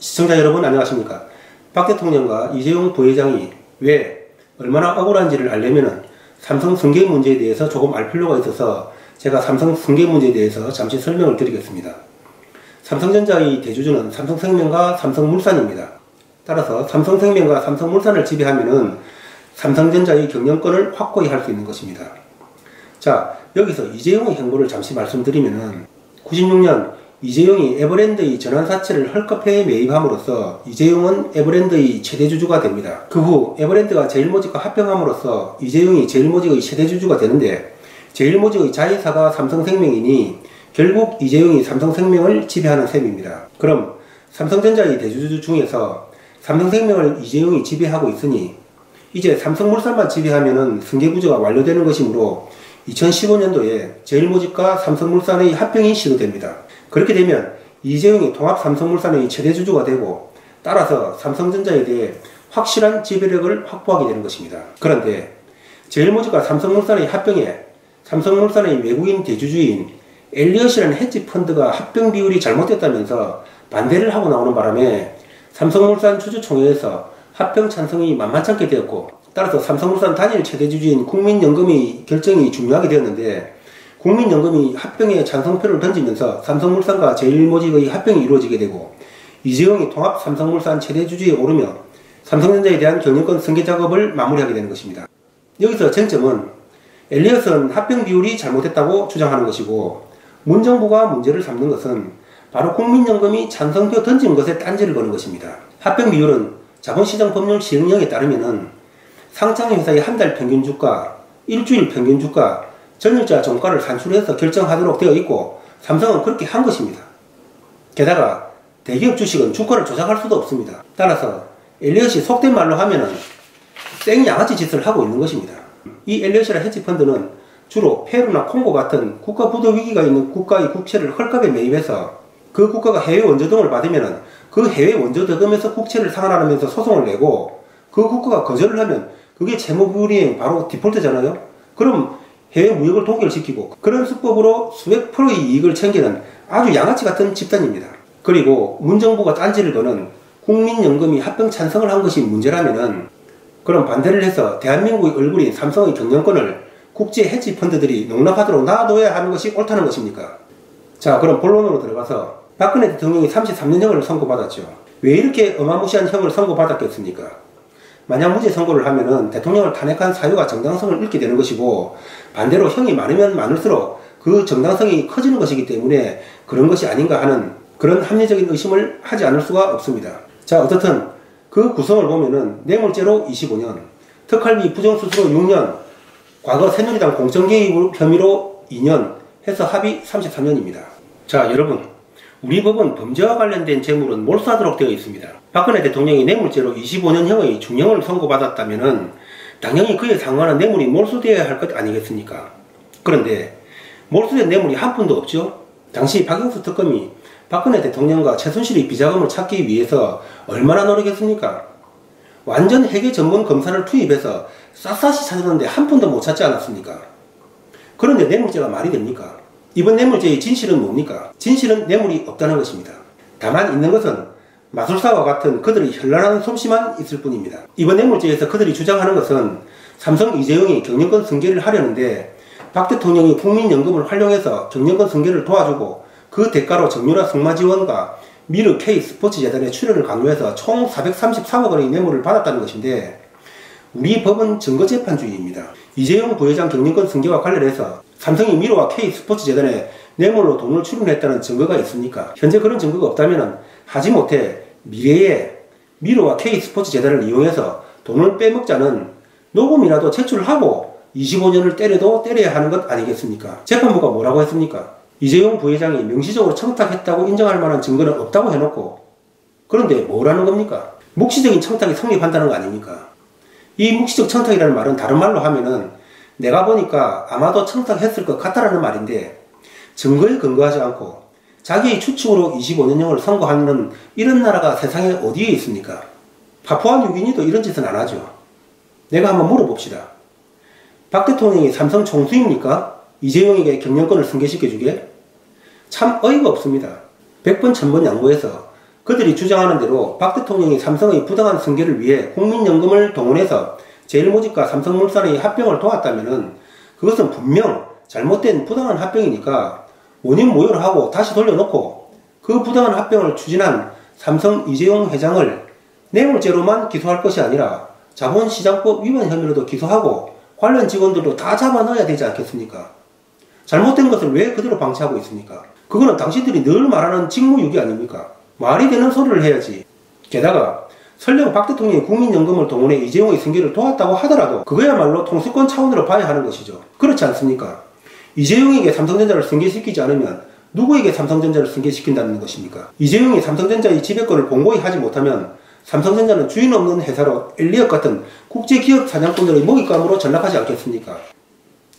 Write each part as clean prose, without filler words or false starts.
시청자 여러분 안녕하십니까. 박 대통령과 이재용 부회장이 왜 얼마나 억울한지를 알려면 삼성 승계 문제에 대해서 조금 알 필요가 있어서 제가 삼성 승계 문제에 대해서 잠시 설명을 드리겠습니다. 삼성전자의 대주주는 삼성생명과 삼성물산입니다. 따라서 삼성생명과 삼성물산을 지배하면은 삼성전자의 경영권을 확고히 할 수 있는 것입니다. 자, 여기서 이재용의 행보를 잠시 말씀드리면은 96년 이재용이 에버랜드의 전환사채를 헐값에 매입함으로써 이재용은 에버랜드의 최대주주가 됩니다. 그 후 에버랜드가 제일모직과 합병함으로써 이재용이 제일모직의 최대주주가 되는데 제일모직의 자회사가 삼성생명이니 결국 이재용이 삼성생명을 지배하는 셈입니다. 그럼 삼성전자의 대주주 중에서 삼성생명을 이재용이 지배하고 있으니 이제 삼성물산만 지배하면은 승계구조가 완료되는 것이므로 2015년도에 제일모직과 삼성물산의 합병이 시도됩니다. 그렇게 되면 이재용이 통합삼성물산의 최대주주가 되고 따라서 삼성전자에 대해 확실한 지배력을 확보하게 되는 것입니다. 그런데 제일모직과 삼성물산의 합병에 삼성물산의 외국인 대주주인 엘리엇이라는 헤지펀드가 합병 비율이 잘못됐다면서 반대를 하고 나오는 바람에 삼성물산 주주총회에서 합병 찬성이 만만찮게 되었고 따라서 삼성물산 단일 최대주주인 국민연금의 결정이 중요하게 되었는데 국민연금이 합병에 찬성표를 던지면서 삼성물산과 제일모직의 합병이 이루어지게 되고 이재용이 통합 삼성물산 최대주주에 오르며 삼성전자에 대한 경영권 승계 작업을 마무리하게 되는 것입니다. 여기서 쟁점은 엘리엇은 합병 비율이 잘못됐다고 주장하는 것이고 문정부가 문제를 삼는 것은 바로 국민연금이 찬성표 던진 것에 딴지를 거는 것입니다. 합병 비율은 자본시장 법률 시행령에 따르면은 상장회 회사의 한 달 평균 주가, 일주일 평균 주가, 전일자 종가를 산출해서 결정하도록 되어 있고 삼성은 그렇게 한 것입니다. 게다가 대기업 주식은 주가를 조작할 수도 없습니다. 따라서 엘리엇이 속된 말로 하면은 생양아치 짓을 하고 있는 것입니다. 이 엘리엇이라 헤지펀드는 주로 페루나 콩고 같은 국가 부도 위기가 있는 국가의 국채를 헐값에 매입해서 그 국가가 해외 원조 등을 받으면은 그 해외 원조 대금에서 국채를 상환하면서 소송을 내고 그 국가가 거절을 하면 그게 채무불이행 바로 디폴트잖아요. 그럼 해외 무역을 동결시키고 그런 수법으로 수백 프로의 이익을 챙기는 아주 양아치 같은 집단입니다. 그리고 문정부가 딴지를 거는 국민연금이 합병 찬성을 한 것이 문제라면은 그럼 반대를 해서 대한민국의 얼굴인 삼성의 경영권을 국제 헤지펀드들이 농락하도록 놔둬야 하는 것이 옳다는 것입니까? 자, 그럼 본론으로 들어가서 박근혜 대통령이 33년형을 선고받았죠. 왜 이렇게 어마무시한 형을 선고받았겠습니까? 만약 무죄 선고를 하면은 대통령을 탄핵한 사유가 정당성을 잃게 되는 것이고 반대로 형이 많으면 많을수록 그 정당성이 커지는 것이기 때문에 그런 것이 아닌가 하는 그런 합리적인 의심을 하지 않을 수가 없습니다. 자, 어떻든 그 구성을 보면은 뇌물죄로 25년, 특활비 부정수수로 6년, 과거 새누리당 공천개입 혐의로 2년 해서 합의 33년입니다. 자, 여러분, 우리 법은 범죄와 관련된 재물은 몰수하도록 되어 있습니다. 박근혜 대통령이 뇌물죄로 25년형의 중형을 선고받았다면은 당연히 그에 상응하는 뇌물이 몰수되어야 할 것 아니겠습니까? 그런데 몰수된 뇌물이 한 푼도 없죠? 당시 박영수 특검이 박근혜 대통령과 최순실의 비자금을 찾기 위해서 얼마나 노력했습니까? 완전 회계 전문 검사를 투입해서 샅샅이 찾았는데 한 푼도 못 찾지 않았습니까? 그런데 뇌물죄가 말이 됩니까? 이번 뇌물죄의 진실은 뭡니까? 진실은 뇌물이 없다는 것입니다. 다만 있는 것은 마술사와 같은 그들의 현란한 솜씨만 있을 뿐입니다. 이번 뇌물죄에서 그들이 주장하는 것은 삼성 이재용이 경영권 승계를 하려는데 박 대통령이 국민연금을 활용해서 경영권 승계를 도와주고 그 대가로 정유라 승마지원과 미르 K스포츠재단의 출연을 강요해서 총 433억 원의 뇌물을 받았다는 것인데 우리 법은 증거재판주의입니다. 이재용 부회장 경영권 승계와 관련해서 삼성이 미르와 K스포츠재단에 뇌물로 돈을 출연했다는 증거가 있습니까? 현재 그런 증거가 없다면 하지못해 미래에 미르와 K스포츠재단을 이용해서 돈을 빼먹자는 녹음이라도 제출하고 25년을 때려도 때려야 하는 것 아니겠습니까? 재판부가 뭐라고 했습니까? 이재용 부회장이 명시적으로 청탁했다고 인정할 만한 증거는 없다고 해놓고 그런데 뭐라는 겁니까? 묵시적인 청탁이 성립한다는 거 아닙니까? 이 묵시적 청탁이라는 말은 다른 말로 하면은 내가 보니까 아마도 청탁했을 것 같다라는 말인데 증거에 근거하지 않고 자기의 추측으로 25년형을 선고하는 이런 나라가 세상에 어디에 있습니까? 파푸아뉴기니도 이런 짓은 안 하죠. 내가 한번 물어봅시다. 박 대통령이 삼성 총수입니까? 이재용에게 경영권을 승계시켜주게? 참 어이가 없습니다. 100번 1000번 양보해서 그들이 주장하는 대로 박 대통령이 삼성의 부당한 승계를 위해 국민연금을 동원해서 제일모직과 삼성물산의 합병을 도왔다면은 그것은 분명 잘못된 부당한 합병이니까 원인 모욕을 하고 다시 돌려놓고 그 부당한 합병을 추진한 삼성 이재용 회장을 뇌물죄로만 기소할 것이 아니라 자본시장법 위반 혐의로도 기소하고 관련 직원들도 다 잡아 넣어야 되지 않겠습니까? 잘못된 것을 왜 그대로 방치하고 있습니까? 그거는 당신들이 늘 말하는 직무유기 아닙니까? 말이 되는 소리를 해야지. 게다가 설령 박 대통령이 국민연금을 동원해 이재용의 승계를 도왔다고 하더라도 그거야말로 통수권 차원으로 봐야 하는 것이죠. 그렇지 않습니까? 이재용에게 삼성전자를 승계시키지 않으면 누구에게 삼성전자를 승계시킨다는 것입니까? 이재용이 삼성전자의 지배권을 공고히 하지 못하면 삼성전자는 주인 없는 회사로 엘리엇 같은 국제기업 사냥꾼들의 먹잇감으로 전락하지 않겠습니까?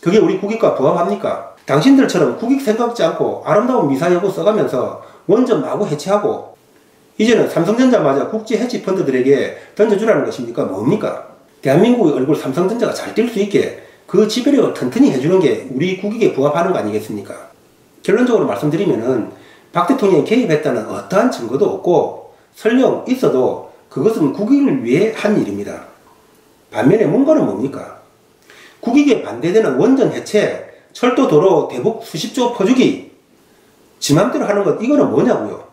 그게 우리 국익과 부합합니까? 당신들처럼 국익 생각지 않고 아름다운 미사여구 써가면서 원전 마구 해체하고 이제는 삼성전자마저 국제 해치 펀드들에게 던져주라는 것입니까? 뭡니까? 대한민국의 얼굴 삼성전자가 잘 뛸 수 있게 그 지배력을 튼튼히 해주는 게 우리 국익에 부합하는 거 아니겠습니까? 결론적으로 말씀드리면은 박 대통령이 개입했다는 어떠한 증거도 없고 설령 있어도 그것은 국익을 위해 한 일입니다. 반면에 문거는 뭡니까? 국익에 반대되는 원전 해체, 철도 도로 대북 수십조 퍼주기 지 맘대로 하는 것 이거는 뭐냐고요?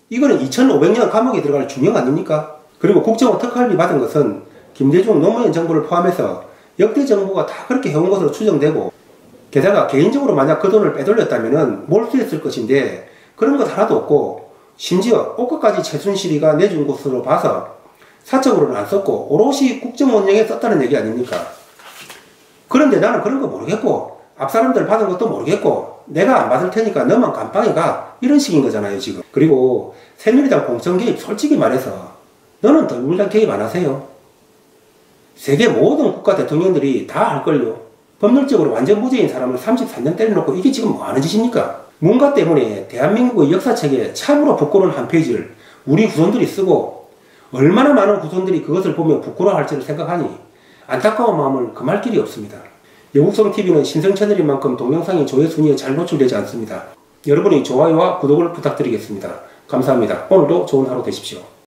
이거는 2500년 감옥에 들어갈 중형 아닙니까? 그리고 국정원 특활비 받은 것은 김대중 노무현 정부를 포함해서 역대 정부가 다 그렇게 해온 것으로 추정되고 게다가 개인적으로 만약 그 돈을 빼돌렸다면 몰수했을 것인데 그런 것 하나도 없고 심지어 옷값까지 최순실이가 내준 것으로 봐서 사적으로는 안 썼고 오롯이 국정원령에 썼다는 얘기 아닙니까? 그런데 나는 그런 거 모르겠고 앞사람들 받은 것도 모르겠고 내가 안 받을 테니까 너만 감방에 가 이런 식인 거잖아요 지금. 그리고 새누리당 공천 개입 솔직히 말해서 너는 더불어민주당 개입 안 하세요? 세계 모든 국가 대통령들이 다 할걸요. 법률적으로 완전 무죄인 사람을 33년 때려놓고 이게 지금 뭐 하는 짓입니까? 뭔가 때문에 대한민국의 역사책에 참으로 부끄러운 한 페이지를 우리 후손들이 쓰고 얼마나 많은 후손들이 그것을 보며 부끄러워할지를 생각하니 안타까운 마음을 금할 길이 없습니다. 여국성TV는 신성 채널인 만큼 동영상이 조회순위에 잘 노출되지 않습니다. 여러분의 좋아요와 구독을 부탁드리겠습니다. 감사합니다. 오늘도 좋은 하루 되십시오.